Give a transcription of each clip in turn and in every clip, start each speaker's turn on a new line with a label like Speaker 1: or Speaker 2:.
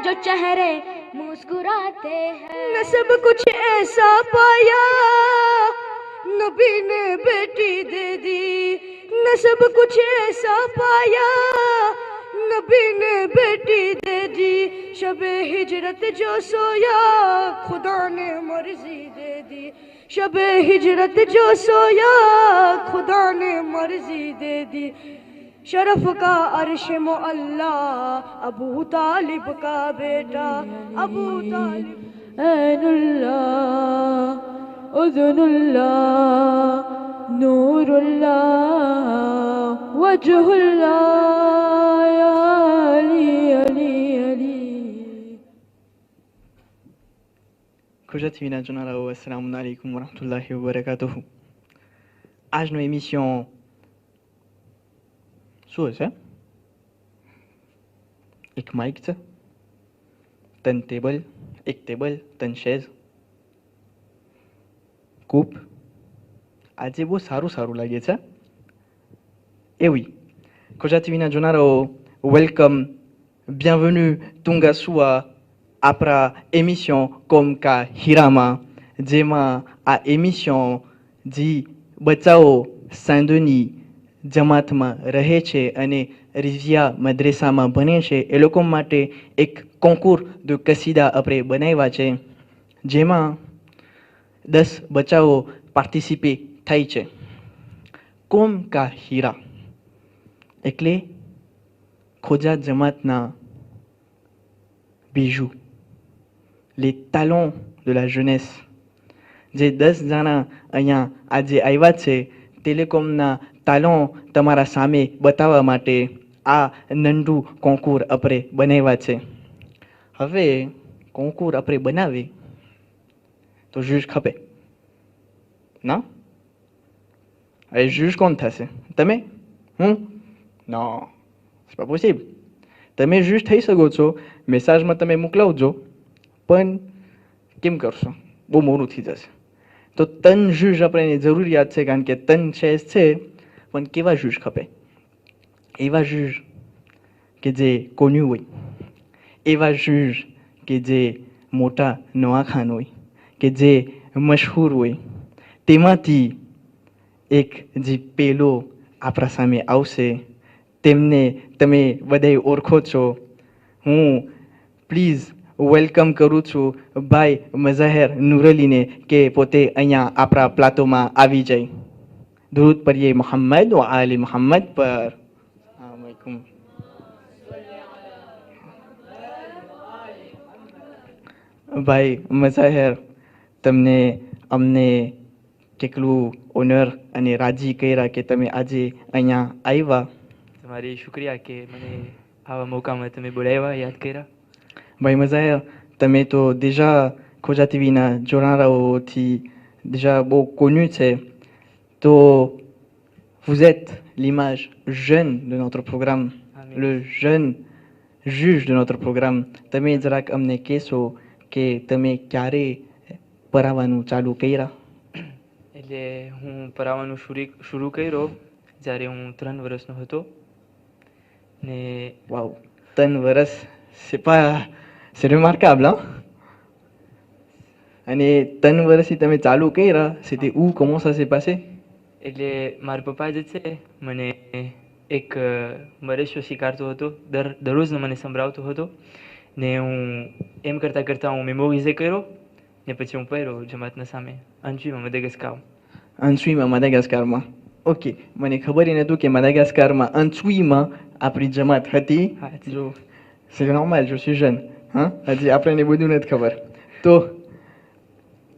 Speaker 1: जो चेहरे मुस्कुराते हैं। न सब कुछ ऐसा पाया नबी ने बेटी दे दी, न सब कुछ ऐसा पाया नबी ने बेटी दे दी। शबे हिजरत जो सोया खुदा ने मर्जी दे दी, शबे हिजरत जो सोया खुदा ने मर्जी दे दी। शरफ का अर्श मुअल्ला अबू तालिब का बेटा, अबू तालिब ऐनुल्लाह उज़्नुल्लाह नूरुल्लाह वजहुल्लाह या Ali Ali Ali.
Speaker 2: Khujati Junarao, assalamu alaikum wa rahmatullahi wa barakatuh. આજનો એમિશન શું છે? એક માઇક છે, 3 ટેબલ, એક ટેબલ, 3 શેઝ, કૂપ. આજે બહુ સારું સારું લાગે છે. Et oui, Khujati Junarao, welcome, bienvenue Tunga Sua આપણા એમિશન કોમ કા હીરામાં, જેમાં આ એમિશન જે બચ્ચાઓ સાંદોની જમાતમાં રહે છે અને રિઝિયા મદ્રેસામાં ભણે છે એ લોકો માટે એક કોન્કુર દ કસીદા આપણે બનાવ્યા છે, જેમાં 10 બચ્ચાઓ પાર્ટિસિપેટ થાય છે. કોમ કા હીરા એટલે ખોજા જમાતના bijoux, les talents de la jeunesse. જે 10 જણા અહીંયા આજે આવ્યા છે ટેલિકોમના તાલન્ટ તમારા સામે બતાવવા માટે આ નંદુ કોન્કુર આપણે બનાવ્યા છે. હવે કોન્કુર આપણે બનાવી તો જૂજ ખપે ના? હવે જૂજ કોણ થશે? તમે? નો, c'est pas possible. તમે જૂજ થઈ શકો છો, મેસેજમાં તમે મોકલાવજો, પણ કેમ કરશો? બહુ મોડું થઈ જશે. તો 3 જૂજ આપણે જરૂરિયાત છે, કારણ કે 3 શેઝ છે, પણ કેવા જૂજ ખપે? એવા જૂજ કે જે કોન્યું હોય, એવા જૂજ કે જે મોટા નવાખાન હોય, કે જે મશહૂર હોય. તેમાંથી એક જે પેલો આપણા સામે આવશે તેમને તમે બધાએ ઓળખો છો. હું પ્લીઝ વેલકમ કરું છું ભાઈ મઝાહેર નુરલીને કે પોતે અહીંયા આપણા પ્લાટોમાં આવી જાય. દરૂદ પઢીએ મોહમ્મદ વ આલે મોહમ્મદ પર. ભાઈ મઝાહેર, તમને અમને કેટલું ઓનર અને રાજી કર્યા કે તમે આજે અહીંયા આવ્યા.
Speaker 3: તમારી શુક્રિયા કે મને આવા મોકામાં તમે બોલાવ્યા, યાદ કર્યા.
Speaker 2: ભાઈ મઝાહેર, તમે તો déjà ખોજા ટીવીના જોનારાઓથી déjà બહુ connu છે. તો vous êtes l'image jeune de notre programme, le jeune juge de notre programme. તમે જરાક અમને કહેશો કે તમે ક્યારે પરાવાનું ચાલુ કર્યા?
Speaker 3: એટલે હું પરાવાનું શરૂ કર્યો જ્યારે હું 3 વર્ષનો હતો. ને
Speaker 2: વાવ, 3 વર્ષ, c'est remarquable, hein? અને 3 વર્ષથી તમે ચાલુ કર્યા, c'était où, comment ça s'est passé?
Speaker 3: એટલે મારા પપ્પા જે છે મને એક મરેશો શીખવાડતો હતો, દરરોજ મને સંભળાવતો હતો ને હું એમ કરતાં કરતાં હું મેમોરીઝે કર્યો ને પછી હું પહેર્યો જમાતના સામે અંચુમાં મદાગાસ્કાર.
Speaker 2: અંચુમાં મદાગાસ્કારમાં? ઓકે, મને ખબર ય નહોતું કે મદાગાસ્કારમાં અંચુમાં આપણી જમાત હતી. જો c'est normal, je suis jeune, હા, હજી આપણને બધું નથી ખબર. તો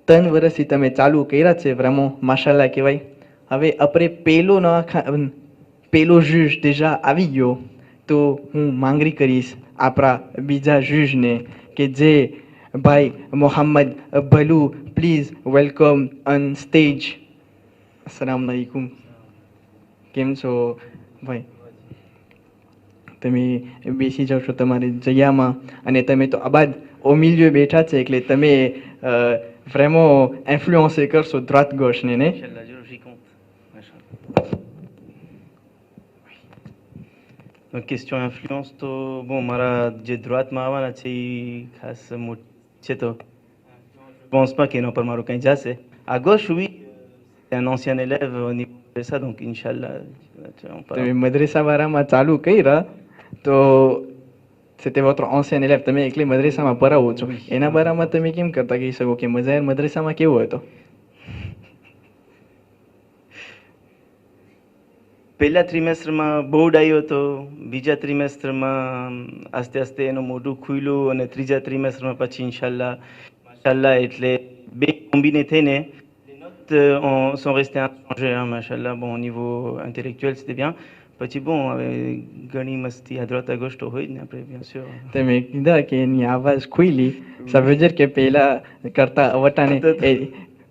Speaker 2: 3 વર્ષથી તમે ચાલુ કર્યા છે, vraiment માશાલ્લાહ કહેવાય. હવે આપણે પેલો જૂજ déjà આવી ગયો, તો હું માંગણી કરીશ આપણા બીજા જૂજને કે જે ભાઈ Mohammed Bhalu, please welcome on stage. અસલામ અલૈકુમ. કેમ છો ભાઈ? તમે બેસી જાઓ છો તમારી જગ્યામાં, અને તમે તો આબાદ ઓ મિલિયો બેઠા છે, એટલે તમે vraiment influencer કરશો droite gauche ને, નહીં?
Speaker 4: ક્વેશ્ચન ઇન્ફ્લુઅન્સ તો bon મારા જે ધ્રુવાતમાં આવવાના છે એ ખાસ છે તો pense pas qu'énorme par marocain jazz. À gauche, oui, c'est un ancien élève au niveau de ça, donc Inch'Allah, on parle.
Speaker 2: તમે મદ્રેસા વાળામાં ચાલુ કર્યા તો c'était votre ancien élève તમે એકલી મદ્રેસામાં પરાવો છો એના બારામાં તમે કેમ કરતા કહી શકો કે મઝાહિર મદ્રેસામાં કેવો હતો?
Speaker 4: પહેલા ત્રિમેસ્ટરમાં બોર્ડ આવ્યો હતો, બીજા ત્રિમેસ્ટરમાં આસ્તે આસ્તે એનું મોઢું ખુલ્યું અને ત્રીજા ત્રિમેસ્ટરમાં પછી ઇન્શાલ્લાહ માશાલ્લાહ એટલે બે કોમ્બિને થઈને les notes sont restées inchangées, hein, machallah. Bon, au niveau intellectuel, c'était bien. પછી bon, ઘણી મસ્તી à droite à gauche તો હોય જ ને આપણે, bien sûr.
Speaker 2: તમે કીધા કે એની આવાજ ખુલી, ça veut dire કે પહેલા કરતા વટાને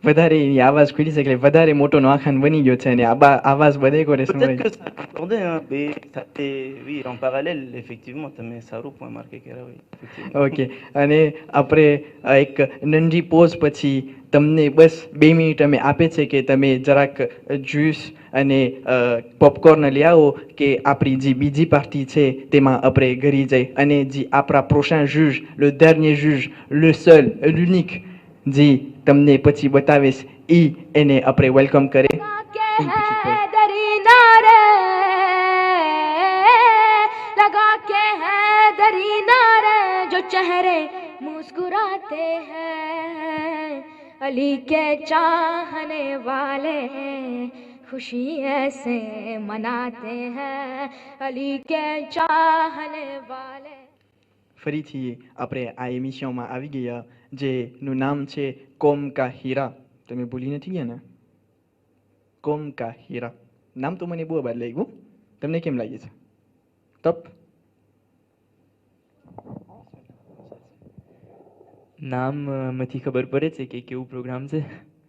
Speaker 2: વધારે એની આવાજ ખુલી છે એટલે વધારે મોટો નોખાન બની ગયો છે અને આવાજ બધે કરે
Speaker 4: Peut-être que ça accordait, hein, mais ça fait, oui, en parallèle, effectivement, તમે સારું point marqué કર્યા, oui, effectivement.
Speaker 2: ઓકે અને આપણે એક નંજી પોઝ પછી તમને બસ 2 મિનિટ અમે આપે છે કે તમે જરાક જ્યુસ અને પોપકોર્ન લઈ આવો કે આપણી જે બીજી પાર્ટી છે તેમાં આપણે ઘરી જઈ અને જે આપણા prochain juge, le dernier juge, le seul, l'unique જે તમને પછી બતાવીશ ઈ એને આપણે વેલકમ કરે.
Speaker 1: लगा के है दरी नारे जो चेहरे मुस्कुराते हैं अली के चाहने वाले खुशी ऐसे मनाते हैं अली के चाहने वाले.
Speaker 2: ફરીથી આપણે આ એમિશનમાં આવી ગયા જેનું નામ છે કોમ કા હીરા. તમે ભૂલી નથી ગયા ને? કોમ કા હીરા નામ તો મને બહુ બાદ લાગ્યું. તમને કેમ લાગે છે? તપ
Speaker 3: નામમાંથી ખબર પડે છે કે કેવું પ્રોગ્રામ છે,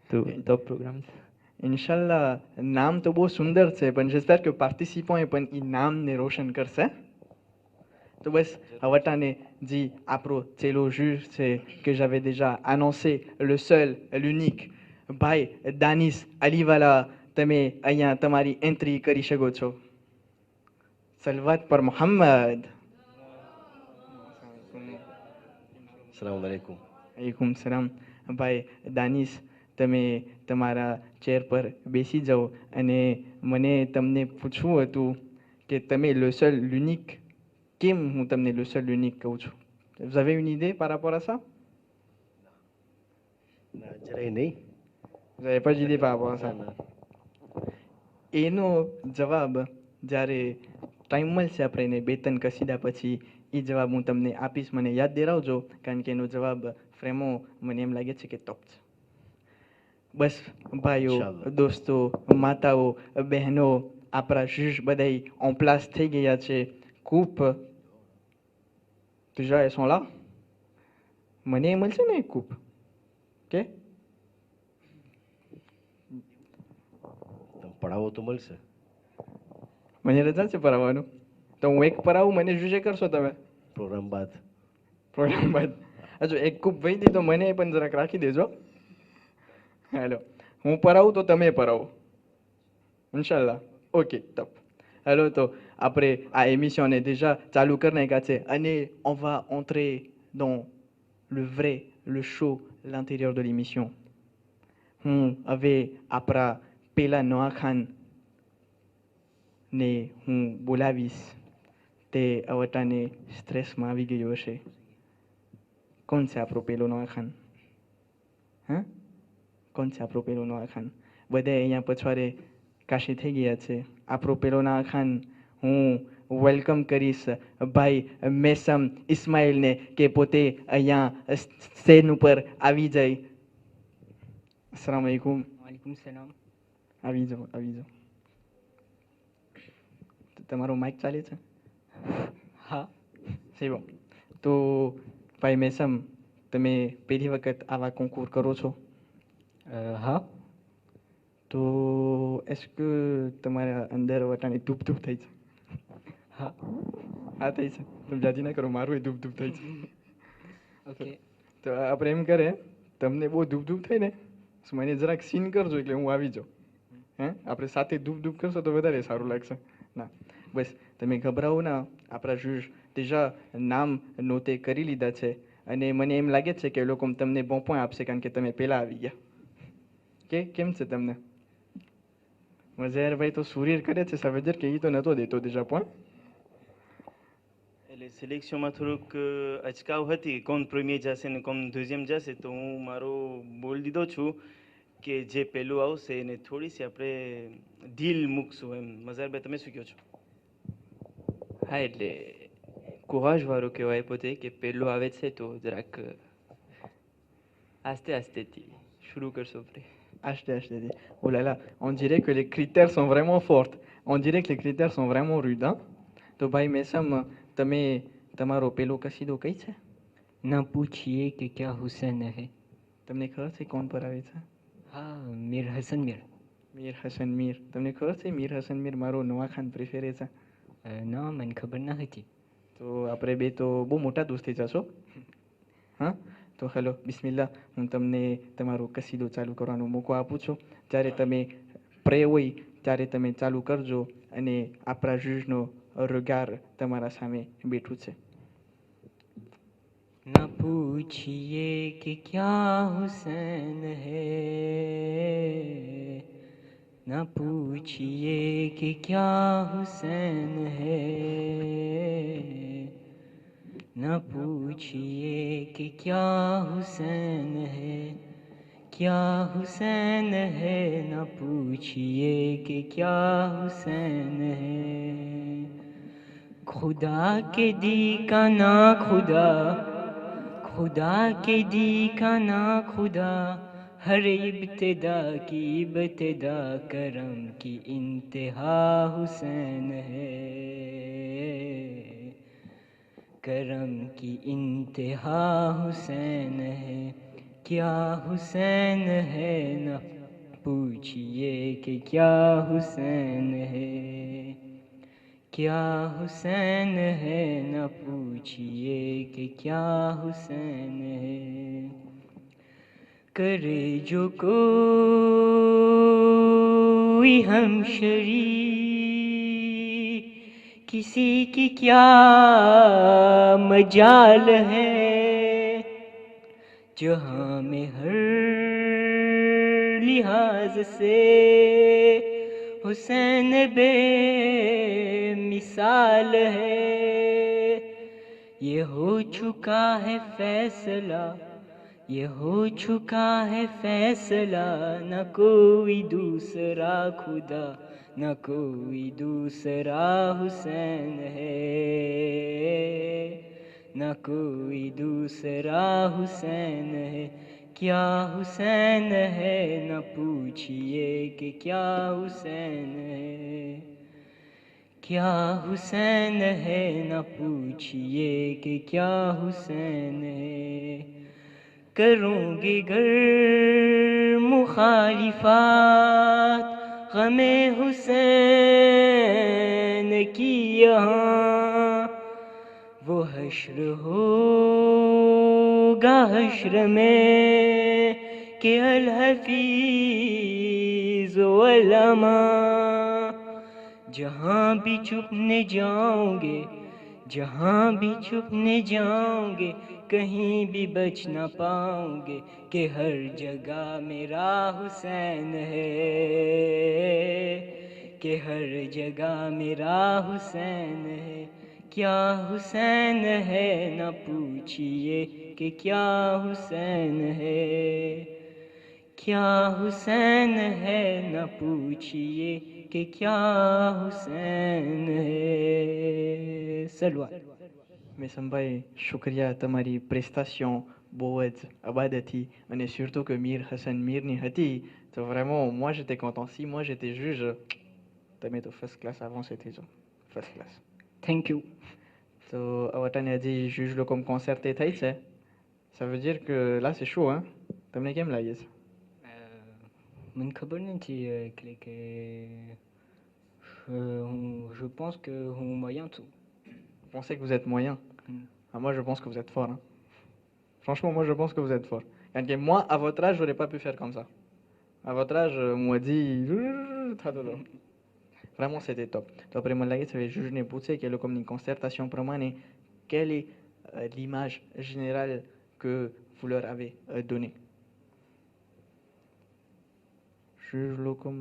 Speaker 3: તો ટોપ પ્રોગ્રામ છે.
Speaker 2: ઇન્શાલ્લાહ નામ તો બહુ સુંદર છે પણ j'espère que participants પણ એ નામને રોશન કરશે. તો બસ વટાને જી આપણો છેલ્લો juge છે que j'avais déjà annoncé, le seul, l'unique, ભાઈ દાનિશ અલીવાલા, તમે અહીંયા તમારી એન્ટ્રી કરી શકો છો. સલવાત પર મોહમ્મદ.
Speaker 5: अस्सलाम वालेकुम.
Speaker 2: વાલેકુમ સલામ. ભાઈ દાનિશ તમે તમારા ચેર પર બેસી જાઓ અને મને તમને પૂછવું હતું કે તમે le seul, l'unique, કેમ હું તમને le seul, l'unique કહું છું? Vous avez une idée par rapport à ça?
Speaker 5: ના જરાય નહીં.
Speaker 2: Vous n'avez pas d'idée par rapport à ça?
Speaker 5: ના, ના.
Speaker 2: એનો જવાબ જ્યારે ટાઈમ મળશે આપણે 2-3 કસીદા પછી એ જવાબ હું તમને આપીશ. મને યાદ દેરાવજો કારણ કે એનો જવાબ ફ્રેમો મને એમ લાગે છે કે ટોપ છે. બસ ભાઈઓ,
Speaker 5: ઇન્શાલ્લાહ.
Speaker 2: દોસ્તો, માતાઓ, બહેનો, આપણા જૂજ બધાય ઓન પ્લાસ થઈ ગયા છે. coupe déjà elles sont là. મને મળશે ને coupe કે
Speaker 5: તમે પડાવો તો મળશે.
Speaker 2: મને રજા છે પરાવવાનું તો હું એક પરાવું, મને જુજે કરશો તમે
Speaker 5: પ્રોગ્રામ બાદ.
Speaker 2: પ્રોગ્રામ બાદ? હજુ એક કૂપ વહી દી તો મને પણ જરાક રાખી દેજો. હેલો, હું પરાવું તો તમે પરાવો ઇન્શાલ્લાહ. ઓકે ટપ. હેલો, તો આપણે આ એમિશનને déjà ચાલુ કરી નાખ્યા છે અને on va entrer dans le vrai, le show, l'intérieur de l'émission. હું હવે આપણા પેલા નોઆખાન ને હું બોલાવીશ. તે અવટાને સ્ટ્રેસમાં આવી ગયો હશે. કોણ છે આપણો પેલો નોઆખાન? હા, કોણ છે આપણો પેલો નોઆખાન? બધા અહીંયા પછવાડે કાશી થઈ ગયા છે. આપણો પેલો નોઆખાન હું વેલકમ કરીશ ભાઈ મેસમ ઇસ્માઇલને કે પોતે અહીંયા સ્ટેજ ઉપર આવી જાય. અસલામ વાલેકુમ.
Speaker 6: वालेकुम सलाम.
Speaker 2: આવી જાઓ, આવી જાઓ. તમારો માઇક ચાલે છે?
Speaker 6: हाँ.
Speaker 2: c'est bon. તો ભાઈ મેસમ, તમે પહેલી વખત આવા કોન્કુર કરો છો?
Speaker 6: हाँ.
Speaker 2: તો est-ce que તમારા અંદર વટાણી ધૂપ ધૂપ થઈ છે?
Speaker 6: हाँ.
Speaker 2: હા થઈ છે. તમે જાજી ના કરો, મારું એ ધૂપ ધૂપ થઈ છે.
Speaker 6: ओके.
Speaker 2: તો આપણે એમ કરે, તમને બહુ ધૂપ ધૂપ થાય ને મને જરાક સીન કરજો એટલે હું આવી જાઉં. હે, આપણે સાથે ધૂપ ધૂપ કરશો તો વધારે સારું લાગશે. ના બસ તમે ગભરાવો ના, આપણા જૂજ déjà નામ નોટે કરી લીધા છે અને મને એમ લાગે છે કે એ લોકો તમને bon point આપશે કારણ કે તમે પહેલા આવી ગયા. કે કેમ છે તમને? મઝાહરભાઈ તો સોરીર કરે છે, ça veut dire કે એ તો નહોતો દેતો déjà point.
Speaker 4: એટલે સિલેક્શનમાં થોડુંક અચકાવ હતી, કોણ પ્રીમિયર જશે ને કોણ દુઝિયમ જશે, તો હું મારો બોલ દીધો છું કે જે પહેલું આવશે એને થોડી સી આપણે ઢીલ મૂકશું એમ. મઝાહરભાઈ તમે શું કહો છો?
Speaker 3: હા, એટલે કુહાજવાળો કહેવાય પોતે કે પહેલું આવે છે તો જરાક આસ્તે આસ્તેથી શરૂ કરશો આપણે.
Speaker 2: Acheter, acheter. Oh là là, on dirait que les critères sont vraiment forts. On dirait que les critères sont vraiment rudes. Hein? તો ભાઈ મેસમ તમે તમારો પેલો કસીદો કઈ છે?
Speaker 6: ना पूछिए कि क्या हुसैन है.
Speaker 2: તમને ખબર છે કોણ પર આવે છે?
Speaker 6: हाँ, मीर हसन मीर.
Speaker 2: મીર હસન મીર. તમને ખબર છે મીર હસન મીર મારો નવાખાન પ્રિફેરે છે.
Speaker 6: ना मन खबर ना હતી.
Speaker 2: તો આપણે બે તો બહુ મોટા દોસ્ત થઈ જશો. હા, તો હેલો બિસ્મિલ્લા, હું તમને તમારો કસીદો ચાલુ કરવાનો મોકો આપું છું. જ્યારે તમે પ્રે હોય ત્યારે તમે ચાલુ કરજો અને આપણા જૂજનો રોગાર તમારા સામે બેઠું છે.
Speaker 6: ना पूछिए कि क्या हुसैन है, ना पूछिए कि क्या हुसैन है, ना पूछिए कि क्या हुसैन है, क्या हुसैन है, ना पूछिए कि क्या हुसैन है. खुदा के दी का ना खुदा, खुदा के दी का ना खुदा, हर इब्तिदा की इब्तिदा, करम की इंतहा हुसैन है, करम की इंतहा हुसैन है. क्या हुसैन है, न पूछिए कि क्या हुसैन है, क्या हुसैन है, न पूछिए कि क्या हुसैन है. करे जो कोई हमशरी, किसी की क्या मजाल है, जहाँ में हर लिहाज से हुसैन बे मिसाल है. ये हो चुका है फैसला, ये हो चुका है फैसला, न कोई दूसरा खुदा, न कोई दूसरा हुसैन है, न कोई दूसरा हुसैन है. क्या हुसैन है, न पूछिए कि क्या हुसैन है, क्या हुसैन है, न पूछिए कि क्या हुसैन है. करूँगी गर मुखालिफात गमे हुसैन की यहाँ, वो हश्र होगा हश्र में के अल हफीज वलमा. जहाँ भी छुपने जाओगे, जहाँ भी छुपने जाओगे, कहीं भी बच ना पाओगे, कि हर जगह मेरा हुसैन है, कि हर जगह मेरा हुसैन है. क्या हुसैन है, न पूछिए कि क्या हुसैन है, क्या हुसैन है, न पूछिए कि क्या हुसैन है. सलवा.
Speaker 2: મેસમભાઈ શુક્રિયા, તમારી પ્રેસ્ટેશન બહુ જ આબાદ હતી અને surtout que મીર હસન મીરની હતી. તો vraiment moi j'étais content. Si moi j'étais juge, તમે તો ફર્સ્ટ ક્લાસ avancé થઈ જાઓ, ફર્સ્ટ ક્લાસ.
Speaker 6: Thank you.
Speaker 2: તો અવટાને હજી juge લોકો concerté થઈ છે, ça veut dire que là c'est chaud hein. તમને કેમ લાગે છે?
Speaker 6: મને ખબર નથી એટલે કે je pense que હું moyen છું.
Speaker 2: Vous pensez que vous êtes moyen? Ah, moi je pense que vous êtes fort hein. Franchement moi je pense que vous êtes fort. Et moi à votre âge j'aurais pas pu faire comme ça. À votre âge moi dit vraiment c'était top. તો આપણે મને લાગે છે જૂજને પૂછે કે લોકોની concertation પ્રમાણે quelle est l'image générale que vous leur avez donnée. juge લોકો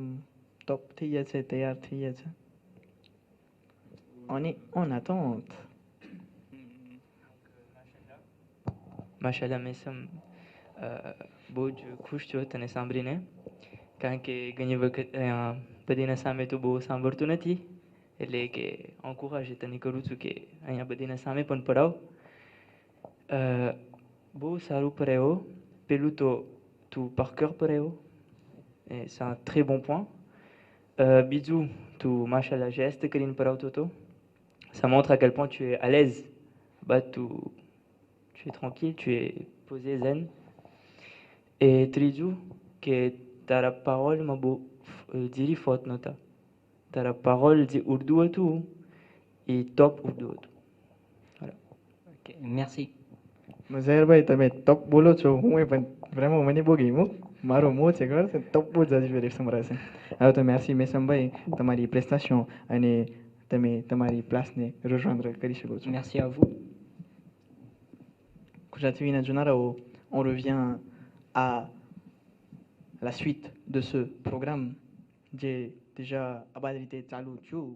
Speaker 2: top થઈ ગયા છે, તૈયાર થઈ ગયા છે. On est en attente.
Speaker 3: માશાલ્લાહ મેસમ બહુ જ ખુશ છું તને સાંભળીને, કારણ કે ઘણી વખત અહીંયા બધાના સામે તું બહુ સાંભળતું નથી, એટલે કે encourage તને કરું છું કે અહીંયા બધાના સામે પણ પડાવ. બહુ સારું પડાવ્યો. પેલું તો તું par cœur પડાવ્યો, et c'est un très bon point. બીજું તું માશાલ્લાહ geste કરીને પડાવતો હતો. Ça montre à quel point tu es à l'aise. Bah, tu es tranquille, tu es posé, zen. Et Trijou, que ta parole m'a beau dire faute nota. Ta parole dit Urdu et tout, et top Urdu et tout. Voilà.
Speaker 6: Ok, merci.
Speaker 2: ઝહેરભાઈ તમે ટોપ બોલો છો, હું એ પણ vraiment મને બહુ ગમ્યું. મારો મોહ છે ખબર છે, ટોપ બહુ જ વેરી સંભળાશે. હવે તો merci મેસમભાઈ, તમારી પ્રેસ્ટેશન અને તમે તમારી પ્લાસને rejoindre કરી શકો છો.
Speaker 6: Merci à vous.
Speaker 2: ગુજરાત ટીવીના જોનારાઓ, on revient à la suite de ce programme જે déjà à bas રીતે ચાલુ થયું.